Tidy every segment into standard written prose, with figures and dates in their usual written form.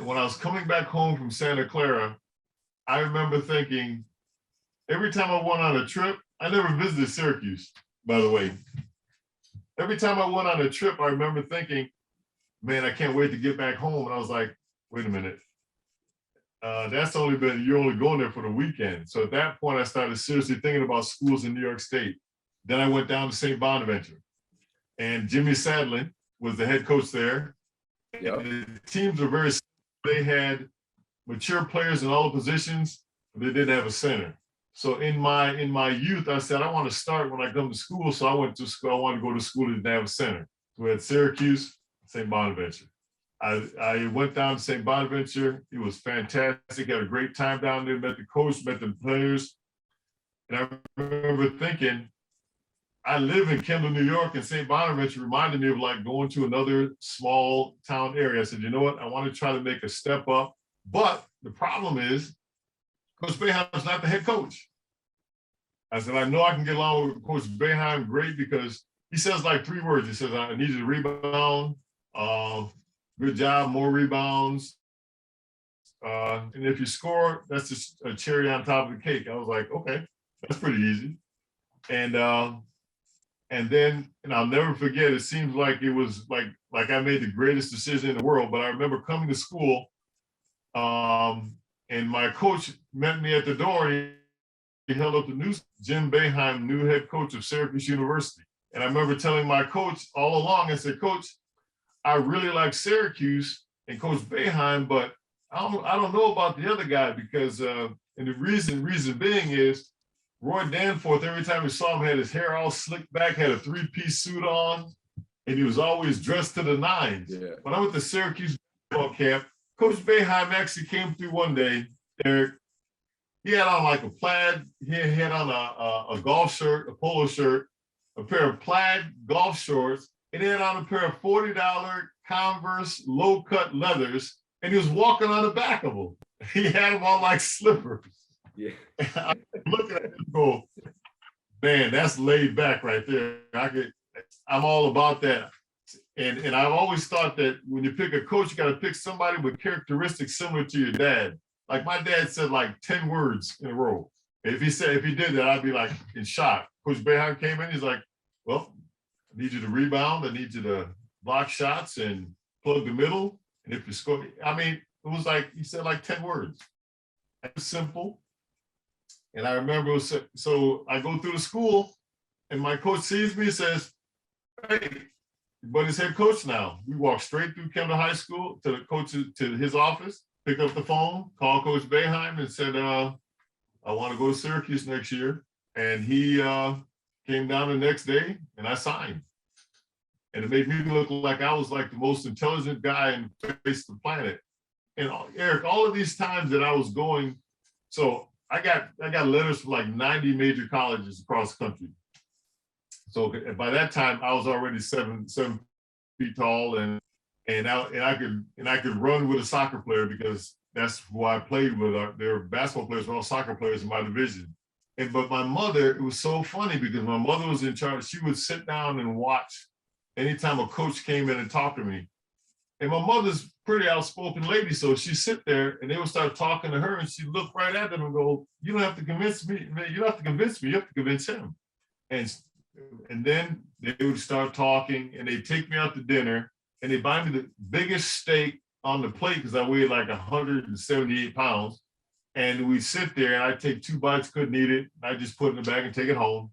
when I was coming back home from Santa Clara, I remember thinking, every time I went on a trip, I never visited Syracuse, by the way. Every time I went on a trip, I remember thinking, man, I can't wait to get back home. And I was like, wait a minute. You're only going there for the weekend. So at that point, I started seriously thinking about schools in New York State. Then I went down to St. Bonaventure. And Jimmy Sadlin was the head coach there. Yep. And the teams were very, they had mature players in all the positions, but they didn't have a center. So in my youth, I said, I want to start when I come to school. So I went to school. I wanted to go to school that didn't have a center. So we had Syracuse, St. Bonaventure. I went down to St. Bonaventure. It was fantastic. Had a great time down there. Met the coach, met the players. And I remember thinking, I live in Kendall, New York, and St. Bonaventure reminded me of like going to another small town area. I said, you know what? I want to try to make a step up. But the problem is, Coach Boeheim is not the head coach. I said, I know I can get along with Coach Boeheim great because he says like 3 words. He says, I need you to rebound. Good job, more rebounds. And if you score, that's just a cherry on top of the cake. I was like, okay, that's pretty easy. And then, and I'll never forget, it seems like it was like I made the greatest decision in the world, but I remember coming to school, and my coach met me at the door. He held up the news, Jim Boeheim, new head coach of Syracuse University. And I remember telling my coach all along, I said, Coach, I really like Syracuse and Coach Boeheim, but I don't know about the other guy because, and the reason being is Roy Danforth, every time we saw him, had his hair all slicked back, had a 3-piece suit on, and he was always dressed to the nines. Yeah. When I went to Syracuse basketball camp, Coach Boeheim actually came through one day, Eric. He had on like a plaid, he had on a golf shirt, a polo shirt, a pair of plaid golf shorts, and he had on a pair of $40 Converse low-cut leathers, and he was walking on the back of them. He had them on like slippers. Yeah. I look at it and go, man, that's laid back right there. I'm all about that. And I've always thought that when you pick a coach, you got to pick somebody with characteristics similar to your dad. Like my dad said like 10 words in a row. If he did that, I'd be like in shock. Coach Boeheim came in, he's like, well, I need you to rebound. I need you to block shots and plug the middle. And if you score, I mean, it was like, he said like 10 words. It was simple. And I remember, so I go through the school and my coach sees me and says, hey, but he's head coach now. We walk straight through Kendall High School to the coach, to his office, picked up the phone, called Coach Boeheim and said, I want to go to Syracuse next year. And he came down the next day and I signed. And it made me look like I was like the most intelligent guy in the face of the planet. And Eric, all of these times that I was going, so I got letters from like 90 major colleges across the country. So by that time I was already 7 feet tall and I could run with a soccer player because that's who I played with. Their basketball players were all soccer players in my division. But my mother, it was so funny because my mother was in charge. She would sit down and watch anytime a coach came in and talked to me. And my mother's pretty outspoken lady, so she'd sit there and they would start talking to her and she'd look right at them and go, you don't have to convince me, man, you don't have to convince me, you have to convince him. And then they would start talking and they'd take me out to dinner and they buy me the biggest steak on the plate because I weighed like 178 pounds. And we'd sit there and I'd take 2 bites, couldn't eat it. I'd just put it in the bag and take it home.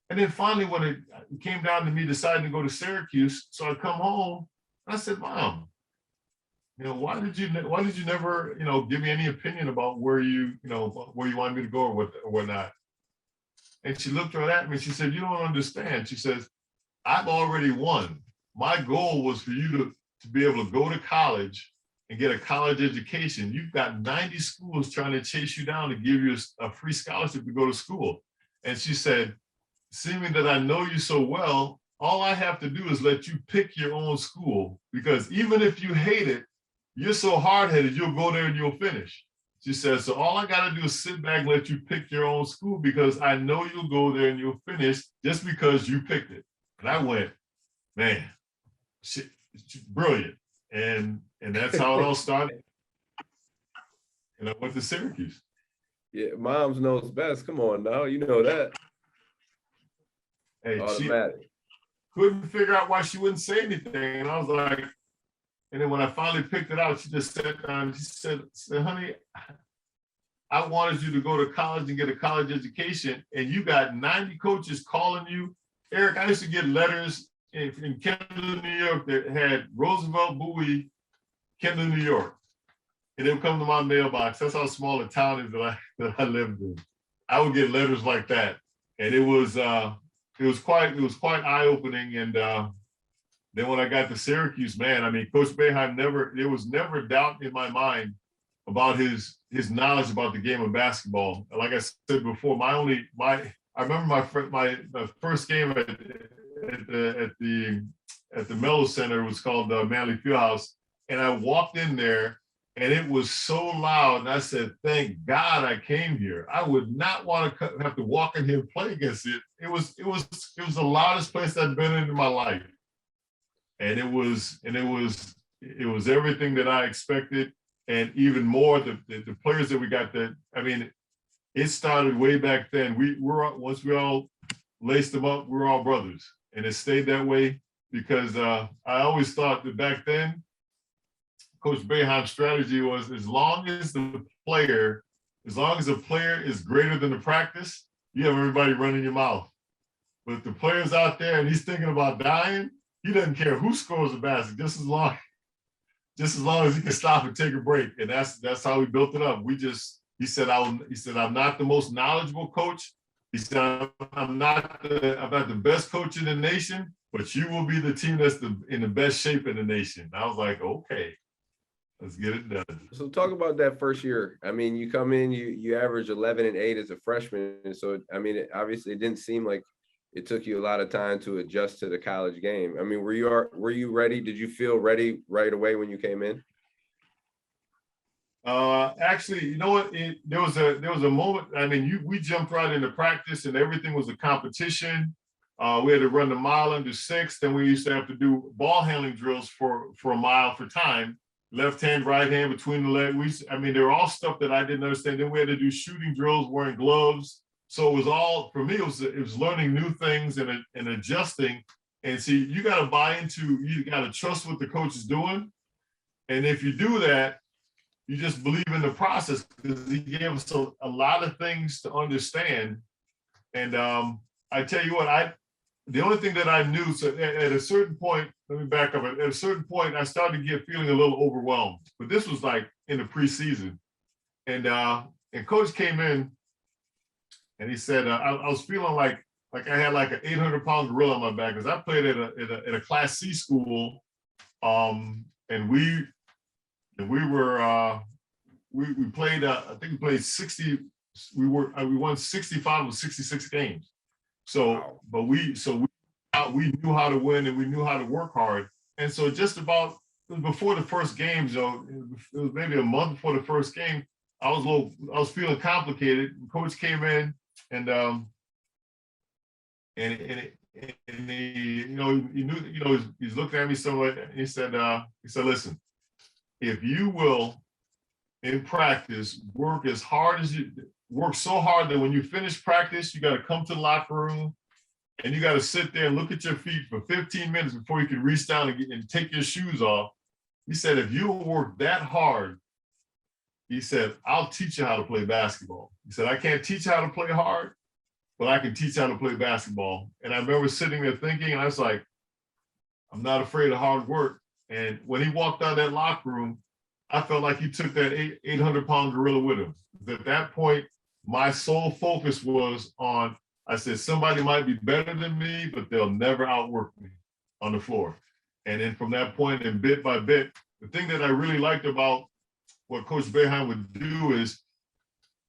And then finally, when it came down to me deciding to go to Syracuse, so I come home, I said, Mom, why did you never, give me any opinion about where you wanted me to go or whatnot? And she looked right at me. She said, you don't understand. She says, I've already won. My goal was for you to be able to go to college and get a college education. You've got 90 schools trying to chase you down to give you a free scholarship to go to school. And she said, seeming that I know you so well, all I have to do is let you pick your own school, because even if you hate it, you're so hard-headed, you'll go there and you'll finish. She says, so all I got to do is sit back and let you pick your own school because I know you'll go there and you'll finish just because you picked it. And I went, man, shit, brilliant. And And that's how it all started. And I went to Syracuse. Yeah, moms knows best. Come on now, you know that. Hey, Automatic. she couldn't figure out why she wouldn't say anything. And I was like, and then when I finally picked it out, she just sat down and she said, honey, I wanted you to go to college and get a college education, and you got 90 coaches calling you. Eric, I used to get letters in Kendall, New York that had Roosevelt Bouie, Kendall, New York. And it would come to my mailbox. That's how small the town is that I lived in. I would get letters like that. And it was quite eye-opening. And then when I got to Syracuse, man, I mean, Coach Boeheim there was never doubt in my mind about his knowledge about the game of basketball. Like I said before, I remember my first game at the Mello Center was called Manley Fieldhouse, and I walked in there and it was so loud, and I said, "Thank God I came here. I would not want to have to walk in here and play against it." It was the loudest place I'd been in my life, and it was everything that I expected. And even more, the players that we got it started way back then. Once we all laced them up, we were all brothers. And it stayed that way because I always thought that back then, Coach Boeheim's strategy was as long as the player is greater than the practice, you have everybody running your mouth. But if the player's out there and he's thinking about dying, he doesn't care who scores the basket, just as long as he can stop and take a break. And that's how we built it up. He said, I'm not the most knowledgeable coach. He said, I'm not the best coach in the nation, but you will be the team that's in the best shape in the nation. I was like, okay, let's get it done. So talk about that first year. I mean, you come in, you average 11 and 8 as a freshman. So, I mean, obviously it didn't seem like it took you a lot of time to adjust to the college game. I mean, were you ready? Did you feel ready right away when you came in? Actually, you know what? There was a moment. I mean, we jumped right into practice, and everything was a competition. We had to run the mile under 6. Then we used to have to do ball handling drills for a mile for time. Left hand, right hand between the legs. They were all stuff that I didn't understand. Then we had to do shooting drills wearing gloves. So it was all, for me, it was learning new things and adjusting. And see, you got to trust what the coach is doing. And if you do that, you just believe in the process, because he gave us a lot of things to understand. And I tell you what, the only thing that I knew, so at a certain point, let me back up. At a certain point, I started to feeling a little overwhelmed. But this was like in the preseason. And coach came in and he said, I was feeling like I had like an 800-pound gorilla on my back, because I played at a Class C school. And we played, I think we played 60, we won 65 of 66 games. So, wow. But we knew how to win, and we knew how to work hard. And so just about before the first game, so it was maybe a month before the first game, I was feeling complicated. Coach came in and he knew, he's looking at me somewhat, and he said, listen, if you will, in practice, work so hard that when you finish practice, you got to come to the locker room and you got to sit there and look at your feet for 15 minutes before you can reach down and take your shoes off. He said, if you work that hard, he said, I'll teach you how to play basketball. He said, I can't teach you how to play hard, but I can teach you how to play basketball. And I remember sitting there thinking, and I was like, I'm not afraid of hard work. And when he walked out of that locker room, I felt like he took that 800-pound gorilla with him. At that point, my sole focus was on, I said, somebody might be better than me, but they'll never outwork me on the floor. And then from that point, and bit by bit, the thing that I really liked about what Coach Boeheim would do is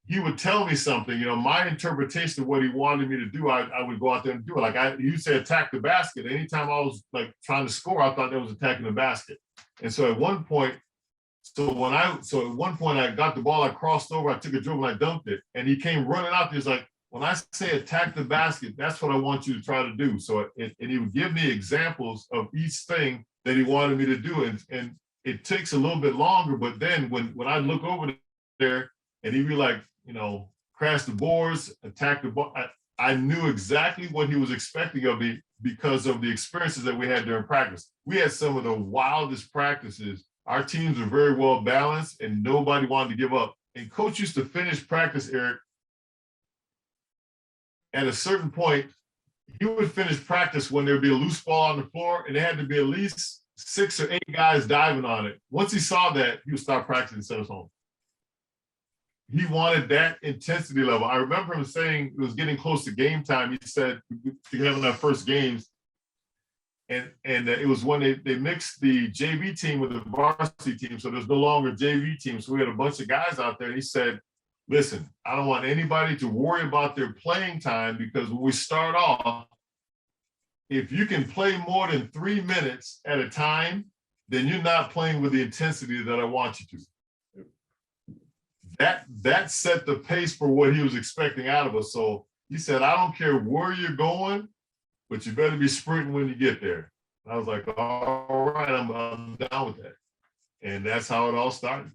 he would tell me something, my interpretation of what he wanted me to do, I would go out there and do it. Like you said, attack the basket. Anytime I was like trying to score, I thought that was attacking the basket. And so at one point, I got the ball, I crossed over, I took a dribble, and I dunked it. And he came running out there. He's like, when I say attack the basket, that's what I want you to try to do. So, and he would give me examples of each thing that he wanted me to do. And it takes a little bit longer. But then when I look over there and he'd be like, crash the boards, attack the ball, I knew exactly what he was expecting of me because of the experiences that we had during practice. We had some of the wildest practices. Our teams were very well balanced and nobody wanted to give up. And coach used to finish practice, Eric. At a certain point, he would finish practice when there'd be a loose ball on the floor and there had to be at least 6 or 8 guys diving on it. Once he saw that, he would stop practicing and send us home. He wanted that intensity level. I remember him saying it was getting close to game time. He said, having our first games, and it was when they mixed the JV team with the varsity team, so there's no longer JV team. So we had a bunch of guys out there. And he said, listen, I don't want anybody to worry about their playing time because when we start off, if you can play more than 3 minutes at a time, then you're not playing with the intensity that I want you to. That set the pace for what he was expecting out of us. So he said, I don't care where you're going, but you better be sprinting when you get there. And I was like, all right, I'm down with that. And that's how it all started.